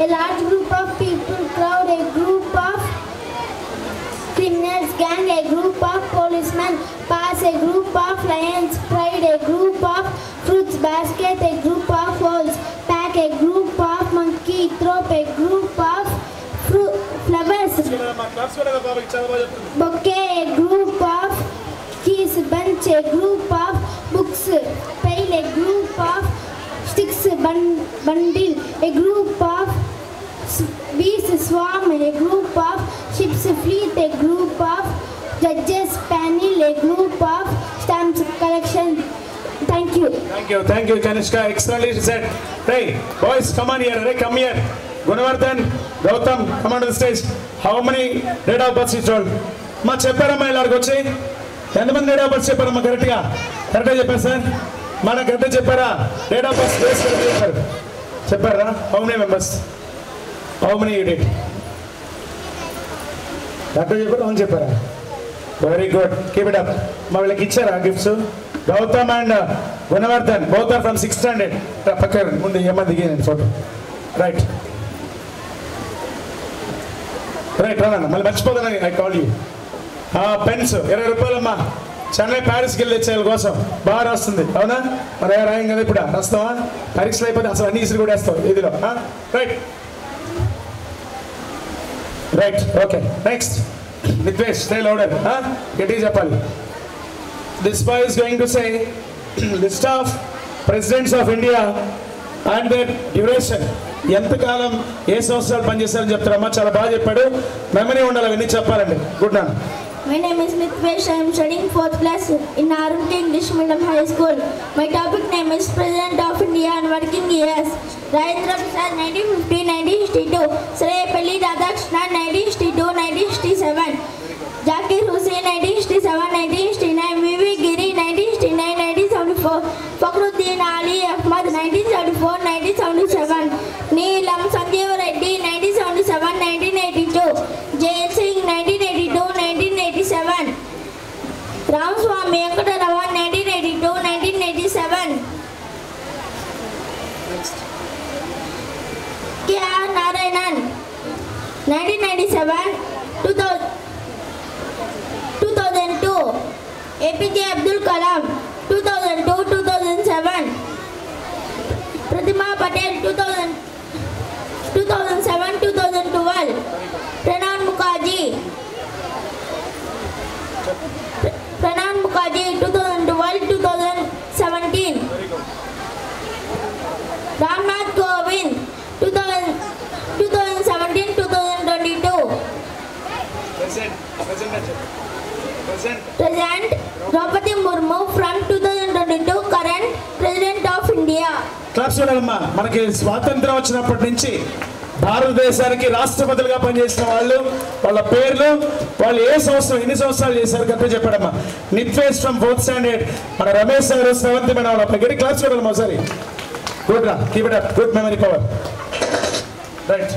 A large group of people crowd, a group of criminals gang, a group of policemen pass, a group of lions pride, a group of fruits basket, a group of owls pack, a group of monkey throw, a group of flowers bouquet, a group of keys bunch, a group of books pile, a group of sticks bundle, a group of bees swarm, a group of ships fleet, a group of judges panel, a group of stamps collection. Thank you. Thank you, Kanishka. Excellently said. Hey, boys, come on here. Hey, come here. Gunavardhan, Gautam, come on to the stage. How many date of births you told? Ma చెప్పారమ్మా ఇలాగ వచ్చి ఎంతమంది date of birth చెప్పారమ్మా కరెక్ట్గా చెప్పారు sir మన కరెక్ట్గా చెప్పారా date of birth days చెప్పారు చెప్పారా how many members how many you did కరెక్ట్గా చెప్పారు అవును చెప్పారా very good keep it up మా వీళ్ళకి ఇచ్చారా gifts Gautam and Gunavardhan both are from 6th standard పక్క ముందు ఏమన్నా దిగానండి ఫోటో రైట్ రైట్ రానన్న మళ్ళీ మర్చిపోతానని ఐ కాల్ యూ పెన్స్ 20 రూపాయలమ్మా చెన్నై ప్యారిస్కి వెళ్ళి తెచ్చే కోసం బాగా రాస్తుంది అవునా మరి రాయం కదా ఇప్పుడు రాస్తావా పరీక్షలు అయిపోతే అసలు అన్ని ఇసులు కూడా వేస్తావు ఇదిలో right right okay next Nithvesh stay louder గట్టిగా చెప్పాలి this boy is going to say list of presidents of India and their duration ఎంతకాలం ఏ సంవత్సరాలు పనిచేశారని చెప్తారమ్మా చాలా బాగా చెప్పాడు మెమరీ ఉండాలి అవన్నీ చెప్పాలండి గుడ్ నా My name is Nitvesh. I am studying 4th class in RMT English Medium High School. My topic name is President of India and working years. Rajendra Prasad 1950, 1962. Sarvepalli Radhakrishnan 1962, 1967. Zakir Hussain 1967, 1969. V.V. Giri 1969, 1974. Fakhruddin Ali Ahmad 1974, 1977. Neelam Sanjeev Reddy 1977, 1982. Jay Singh 1982, 1987. Ramaswamy Venkataraman 1982, 1987. K.R. Narayanan 1997, 2002. APJ Abdul Kalam 2002, 2007. Pratima Patel 2007, 2012. Pranab Mukherjee 2012, 2017. Ramnath Kovind 2017, 2022. Present Draupadi Murmu from 2022, current President of India. Claps చూడాలమ్మా మనకి స్వాతంత్రం వచ్చినప్పటి నుంచి భారతదేశానికి రాష్ట్రపతులుగా పనిచేసిన వాళ్ళు వాళ్ళ పేర్లు వాళ్ళు ఏ సంవత్సరం ఎన్ని సంవత్సరాలు చేశారు కరెక్ట్గా చెప్పాడమ్మా నిత్వేష్ ఫ్రమ్ 4th స్టాండర్డ్ మన రమేష్ గారు 7th మన వాళ్ళ గట్టి క్లాప్స్ చూడాలమ్మా ఒకసారి గుడ్ రా keep it up good memory power right